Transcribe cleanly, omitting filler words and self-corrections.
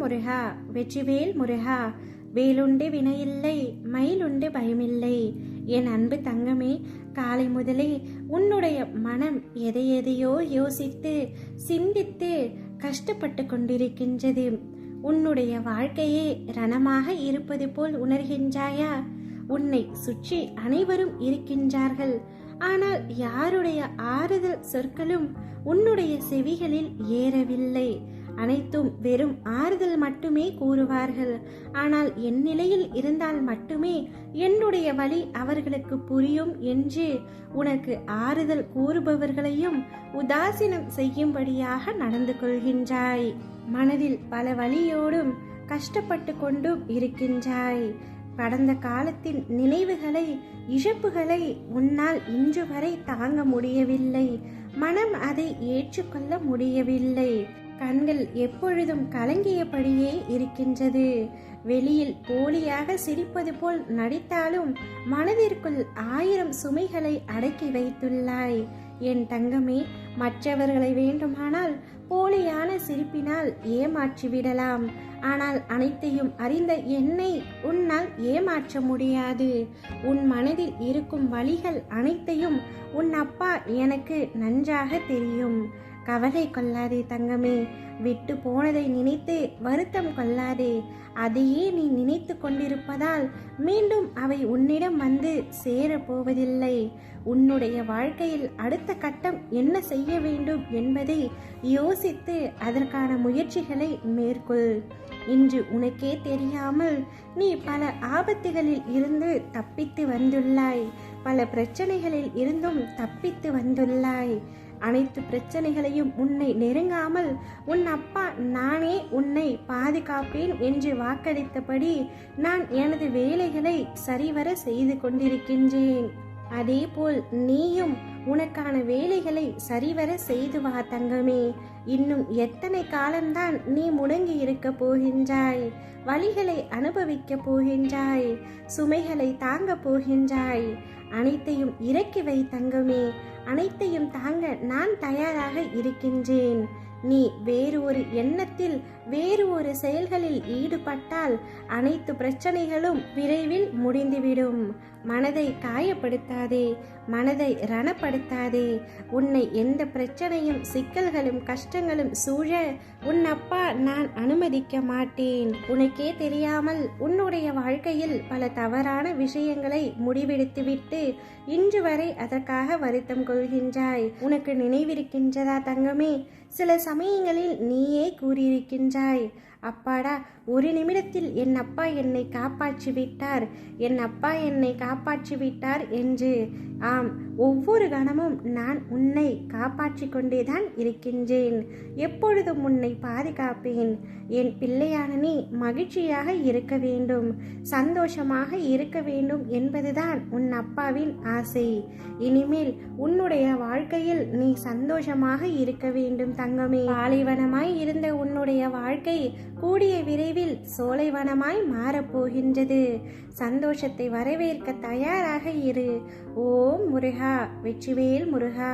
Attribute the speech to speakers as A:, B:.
A: முருகா, வெற்றிவேல் முருகா. வேலுண்டு வினையில்லை, மயிலுண்டு பயமில்லை. என் அன்பு தங்கமே, காலை முதலே உன்னுடைய மனம் எதையெதையோ யோசித்து சிந்தித்து கஷ்டப்பட்டு கொண்டிருக்கின்றது. உன்னுடைய வாழ்க்கையே ரணமாக இருப்பது போல் உணர்கின்றாயா? உன்னை சுற்றி அனைவரும் இருக்கின்றார்கள். ஆனால் யாருடைய ஆறுதல் சொற்களும் உன்னுடைய செவிகளில் ஏறவில்லை. அனைத்தும் வெறும் ஆறுதல் மட்டுமே கூறுவார்கள். ஆனால் என் நிலையில் இருந்தால் மட்டுமே என்னுடைய வழி அவர்களுக்கு புரியும் என்று உனக்கு ஆறுதல் கூறுபவர்களையும் உதாசீனம் செய்யும்படியாக நடந்து கொள்கின்றாய். மனதில் பல வலியோடும் கஷ்டப்பட்டு கொண்டும் இருக்கின்றாய். கடந்த காலத்தின் நினைவுகளை, இழப்புகளை உன்னால் இன்று வரை தாங்க முடியவில்லை. மனம் அதை ஏற்றுக்கொள்ள முடியவில்லை. கண்கள் எப்பொழுதும் கலங்கியபடியே இருக்கின்றது. வெளியில் போலியாக சிரிப்பது போல் நடித்தாலும் மனதிற்குள் 1000 சுமைகளை அடக்கி வைத்துள்ளாய். என் தங்கமே, மற்றவர்களை வேண்டுமானால் போலியான சிரிப்பினால் ஏமாற்றிவிடலாம். ஆனால் அனைத்தையும் அறிந்த என்னை உன்னால் ஏமாற்ற முடியாது. உன் மனதில் இருக்கும் வலிகள் அனைத்தையும் உன் அப்பா எனக்கு நன்றாக தெரியும். கவலை கொள்ளாதே தங்கமே. விட்டு போனதை நினைத்து வருத்தம் கொள்ளாதே. அதையே நீ நினைத்து கொண்டிருப்பதால் மீண்டும் அவை உன்னிடம் வந்து சேரப்போவதில்லை. உன்னுடைய வாழ்க்கையில் அடுத்த கட்டம் என்ன செய்ய வேண்டும் என்பதை யோசித்து அதற்கான முயற்சிகளை மேற்கொள். இன்று உனக்கே தெரியாமல் நீ பல ஆபத்துகளில் இருந்து தப்பித்து வந்துள்ளாய். பல பிரச்சனைகளில் இருந்தும் தப்பித்து வந்துள்ளாய். அனைத்து பிரச்சனைகளையும் உன்னை நெருங்காமல் உன் அப்பா நானே உன்னை பாதுகாப்பேன் என்று வாக்களித்தபடி நான் எனது வேலைகளை சரிவர செய்து கொண்டிருக்கின்றேன். அதேபோல் நீயும் உனக்கான வேலைகளை சரிவர செய்து வா தங்கமே. இன்னும் எத்தனை காலம்தான் நீ முடங்கி இருக்க போகின்றாய்? வலிகளை அனுபவிக்க போகின்றாய், சுமைகளை தாங்க போகின்றாய். அனைத்தையும் இறக்கி வை தங்கமே. அனைத்தையும் தாங்க நான் தயாராக இருக்கின்றேன். நீ வேறு ஒரு எண்ணத்தில், வேறு ஒரு செயல்களில் ஈடுபட்டால் அனைத்து பிரச்சனைகளும் விரைவில் முடிந்துவிடும். மனதை காயப்படுத்தாதே, மனதை ரணப்படுத்தாதே. உன்னை எந்த பிரச்சனையும், சிக்கல்களும், கஷ்டங்களும் சூழ உன் அப்பா நான் அனுமதிக்க மாட்டேன். உனக்கே தெரியாமல் உன்னுடைய வாழ்க்கையில் பல தவறான விஷயங்களை முடிவெடுத்துவிட்டு இன்று வரை அதற்காக வருத்தம் கொள்கின்றாய். உனக்கு நினைவிருக்கின்றதா தங்கமே? சில சமயங்களில் நீயே கூறியிருக்கின்றாய், அப்பாடா, ஒரு நிமிடத்தில் என் அப்பா என்னை காப்பாற்றி விட்டார், என் அப்பா என்னை காப்பாற்றி விட்டார் என்று. ஆம், ஒவ்வொரு கணமும் நான் உன்னை காப்பாற்றி கொண்டேதான் இருக்கின்றேன். எப்பொழுதும் உன்னை பாதுகாப்பேன். என் பிள்ளையான நீ மகிழ்ச்சியாக இருக்க வேண்டும், சந்தோஷமாக இருக்க வேண்டும் என்பதுதான் உன் அப்பாவின் ஆசை. இனிமேல் உன்னுடைய வாழ்க்கையில் நீ சந்தோஷமாக இருக்க வேண்டும் தங்கமே. பாலைவனமாய் இருந்த உன்னுடைய வாழ்க்கை கூடிய விரைவில் சோலைவனமாய் மாறப்போகின்றது. சந்தோஷத்தை வரவேற்க தயாராக இரு. ஓம் முருகா, வெற்றிவேல் முருகா.